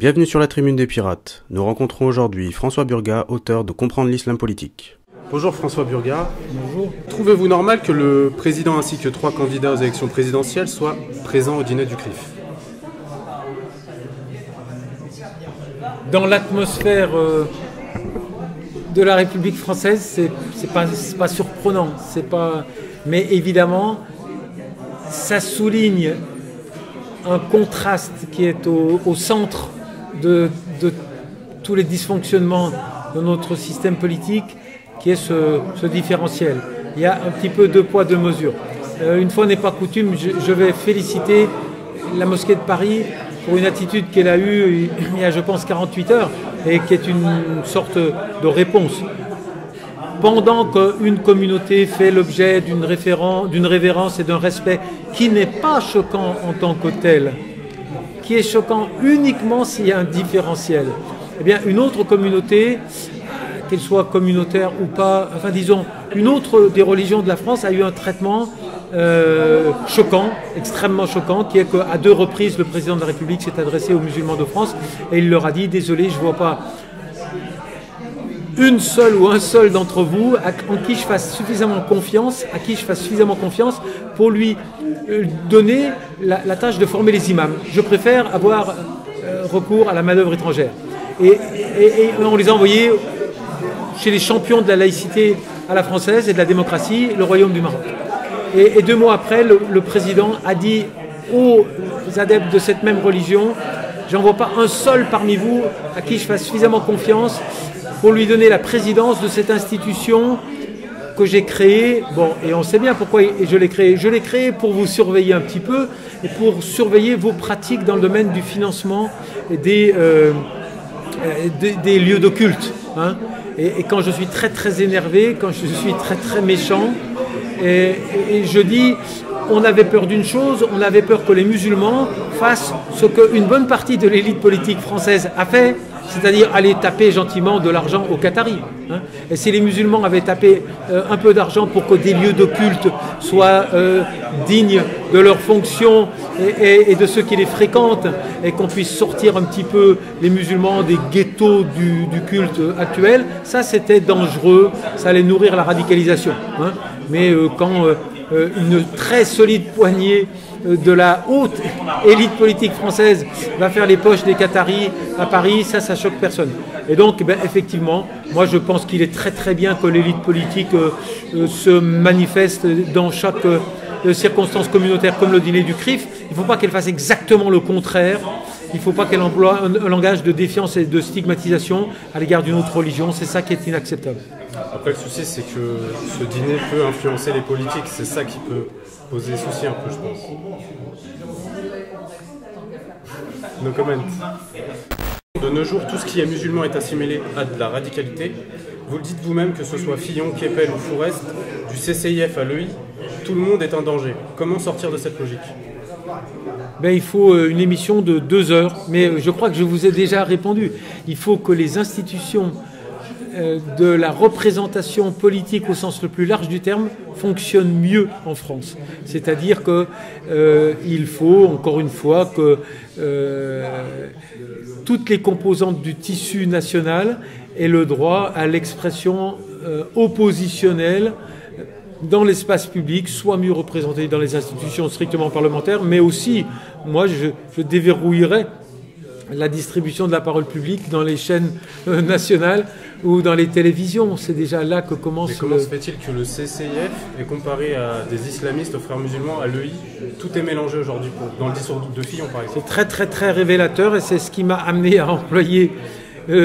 Bienvenue sur la Tribune des Pirates. Nous rencontrons aujourd'hui François Burgat, auteur de Comprendre l'islam politique. Bonjour François Burgat. Bonjour. Trouvez-vous normal que le président ainsi que 3 candidats aux élections présidentielles soient présents au dîner du CRIF? Dans l'atmosphère de la République française, c'est pas surprenant. Mais évidemment, ça souligne un contraste qui est au centre de tous les dysfonctionnements de notre système politique, qui est ce différentiel. Il y a un petit peu deux poids, deux mesures. Une fois n'est pas coutume, je vais féliciter la mosquée de Paris pour une attitude qu'elle a eue il y a, je pense, 48 heures, et qui est une sorte de réponse. Pendant qu'une communauté fait l'objet d'une révérence et d'un respect qui n'est pas choquant en tant que tel, qui est choquant uniquement s'il y a un différentiel, eh bien une autre communauté, qu'elle soit communautaire ou pas, enfin disons, une autre des religions de la France a eu un traitement choquant, extrêmement choquant, qui est qu'à 2 reprises, le président de la République s'est adressé aux musulmans de France et il leur a dit « Désolé, je ne vois pas une seule ou un seul d'entre vous à qui je fasse suffisamment confiance, pour lui donner la tâche de former les imams. Je préfère avoir recours à la main-d'œuvre étrangère. » Et on les a envoyés chez les champions de la laïcité à la française et de la démocratie, le Royaume du Maroc. Et 2 mois après, le président a dit aux adeptes de cette même religion « J'en vois pas un seul parmi vous à qui je fasse suffisamment confiance pour lui donner la présidence de cette institution que j'ai créée. » Bon, et on sait bien pourquoi je l'ai créée. Je l'ai créée pour vous surveiller un petit peu et pour surveiller vos pratiques dans le domaine du financement des lieux de culte. Hein. Et quand je suis très très énervé, quand je suis très très méchant, et je dis, on avait peur d'une chose, on avait peur que les musulmans fassent ce qu'une bonne partie de l'élite politique française a fait, c'est-à-dire aller taper gentiment de l'argent aux Qataris. Hein. Et si les musulmans avaient tapé un peu d'argent pour que des lieux de culte soient dignes de leurs fonctions et de ceux qui les fréquentent, et qu'on puisse sortir un petit peu les musulmans des ghettos du culte actuel, ça c'était dangereux, ça allait nourrir la radicalisation. Hein. Mais quand une très solide poignée de la haute élite politique française va faire les poches des Qataris à Paris, ça choque personne. Et donc, effectivement, moi je pense qu'il est très très bien que l'élite politique se manifeste dans chaque circonstance communautaire comme le dîner du CRIF. Il ne faut pas qu'elle fasse exactement le contraire. Il ne faut pas qu'elle emploie un langage de défiance et de stigmatisation à l'égard d'une autre religion. C'est ça qui est inacceptable. Après, le souci, c'est que ce dîner peut influencer les politiques. C'est ça qui peut poser souci un peu, je pense. No comment. De nos jours, tout ce qui est musulman est assimilé à de la radicalité. Vous le dites vous-même, que ce soit Fillon, Keppel ou Fourest, du CCIF à l'EI, tout le monde est un danger. Comment sortir de cette logique ? Il faut une émission de 2 heures, mais je crois que je vous ai déjà répondu. Il faut que les institutions de la représentation politique au sens le plus large du terme fonctionnent mieux en France. C'est-à-dire qu'il faut, encore une fois, que toutes les composantes du tissu national aient le droit à l'expression oppositionnelle dans l'espace public, soit mieux représenté dans les institutions strictement parlementaires, mais aussi, moi, je déverrouillerais la distribution de la parole publique dans les chaînes nationales ou dans les télévisions. C'est déjà là que commence... Mais comment se fait-il que le CCIF est comparé à des islamistes, aux frères musulmans, à l'EI? Tout est mélangé aujourd'hui, dans le discours de Fillon, par exemple. C'est très très très révélateur, et c'est ce qui m'a amené à employer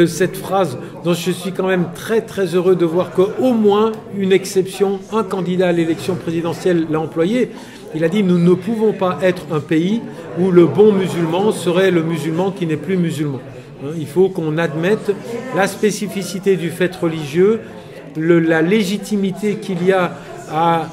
cette phrase dont je suis quand même très très heureux de voir qu'au moins une exception, un candidat à l'élection présidentielle l'a employé. Il a dit « Nous ne pouvons pas être un pays où le bon musulman serait le musulman qui n'est plus musulman. » Il faut qu'on admette la spécificité du fait religieux, la légitimité qu'il y a à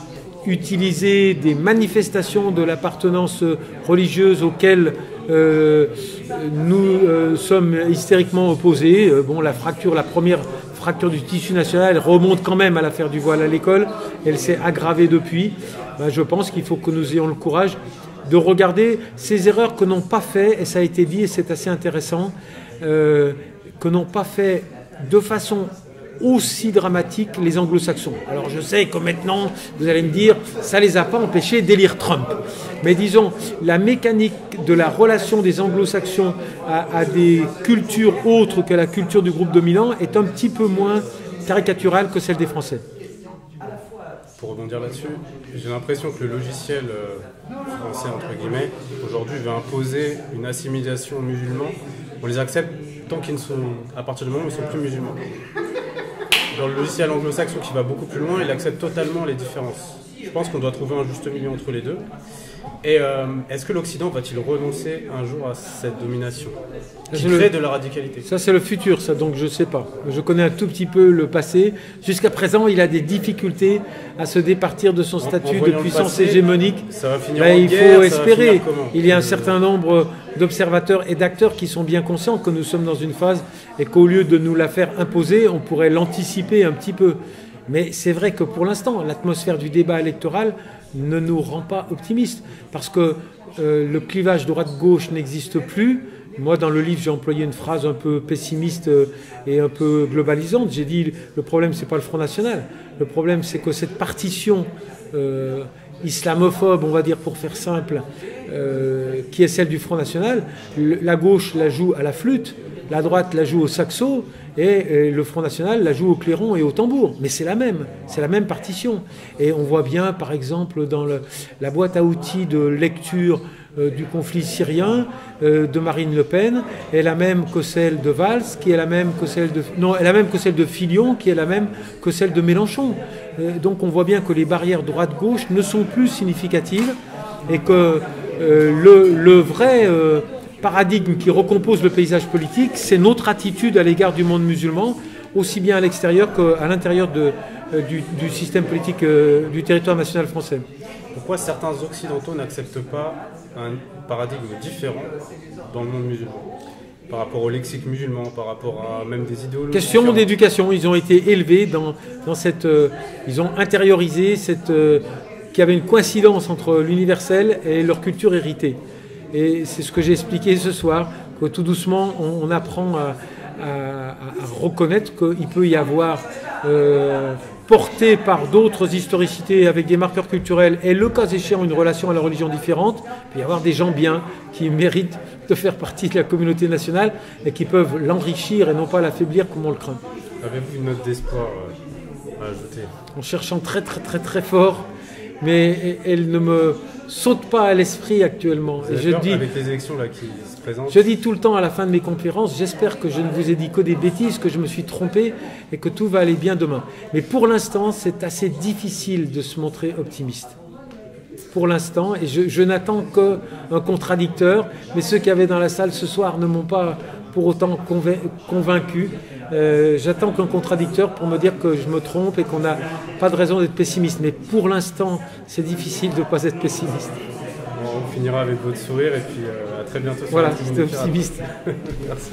utiliser des manifestations de l'appartenance religieuse auxquelles nous sommes hystériquement opposés. La première fracture du tissu national, elle remonte quand même à l'affaire du voile à l'école. Elle s'est aggravée depuis. Je pense qu'il faut que nous ayons le courage de regarder ces erreurs que n'ont pas fait, et ça a été dit et c'est assez intéressant, que n'ont pas fait de façon aussi dramatique les anglo-saxons. Alors je sais que maintenant, vous allez me dire, ça ne les a pas empêchés d'élire Trump. Mais disons, la mécanique de la relation des anglo-saxons à des cultures autres que la culture du groupe dominant est un petit peu moins caricaturale que celle des Français. Pour rebondir là-dessus, j'ai l'impression que le logiciel français, entre guillemets, aujourd'hui veut imposer une assimilation aux musulmans. On les accepte tant qu'ils ne sont, à partir du moment où ils ne sont plus musulmans. Dans le logiciel anglo-saxon qui va beaucoup plus loin, il accepte totalement les différences. Je pense qu'on doit trouver un juste milieu entre les deux. Et est-ce que l'Occident va-t-il renoncer un jour à cette domination qui crée de la radicalité? Ça, c'est le futur, ça, donc je ne sais pas. Je connais un tout petit peu le passé. Jusqu'à présent, il a des difficultés à se départir de son statut de puissance hégémonique. Ça va finir il guerre, faut espérer. Il y a un certain nombre d'observateurs et d'acteurs qui sont bien conscients que nous sommes dans une phase et qu'au lieu de nous la faire imposer, on pourrait l'anticiper un petit peu. Mais c'est vrai que pour l'instant, l'atmosphère du débat électoral ne nous rend pas optimistes, parce que le clivage droite-gauche n'existe plus. Moi, dans le livre, j'ai employé une phrase un peu pessimiste et un peu globalisante. J'ai dit, le problème, c'est pas le Front National. Le problème, c'est que cette partition islamophobe, on va dire pour faire simple, qui est celle du Front National, la gauche la joue à la flûte, la droite la joue au saxo, et le Front National la joue au clairon et au tambour. Mais c'est la même partition. Et on voit bien, par exemple, dans la boîte à outils de lecture du conflit syrien de Marine Le Pen, est la même que celle de Valls, qui est la même que celle de... Non, est la même que celle de Fillon, qui est la même que celle de Mélenchon. Donc on voit bien que les barrières droite-gauche ne sont plus significatives, et que le vrai... paradigme qui recompose le paysage politique, c'est notre attitude à l'égard du monde musulman, aussi bien à l'extérieur qu'à l'intérieur du système politique du territoire national français. Pourquoi certains occidentaux n'acceptent pas un paradigme différent dans le monde musulman, par rapport au lexique musulman, par rapport à même des idéologies? Question d'éducation, ils ont été élevés dans cette... ils ont intériorisé qu'il y avait une coïncidence entre l'universel et leur culture héritée. Et c'est ce que j'ai expliqué ce soir, que tout doucement, on apprend à reconnaître qu'il peut y avoir, porté par d'autres historicités avec des marqueurs culturels, et le cas échéant une relation à la religion différente, il peut y avoir des gens bien qui méritent de faire partie de la communauté nationale et qui peuvent l'enrichir et non pas l'affaiblir comme on le craint. Avez-vous une note d'espoir à ajouter? En cherchant très très très très fort, mais elle ne me saute pas à l'esprit actuellement. Et je dis, avec les élections là, qui se présentent. Je dis tout le temps à la fin de mes conférences, j'espère que je ne vous ai dit que des bêtises, que je me suis trompé et que tout va aller bien demain. Mais pour l'instant, c'est assez difficile de se montrer optimiste. Pour l'instant, et je n'attends qu'un contradicteur, mais ceux qui avaient dans la salle ce soir ne m'ont pas pour autant convaincu. J'attends qu'un contradicteur pour me dire que je me trompe et qu'on n'a pas de raison d'être pessimiste. Mais pour l'instant, c'est difficile de ne pas être pessimiste. On finira avec votre sourire et puis à très bientôt. Voilà, c'était optimiste. Merci.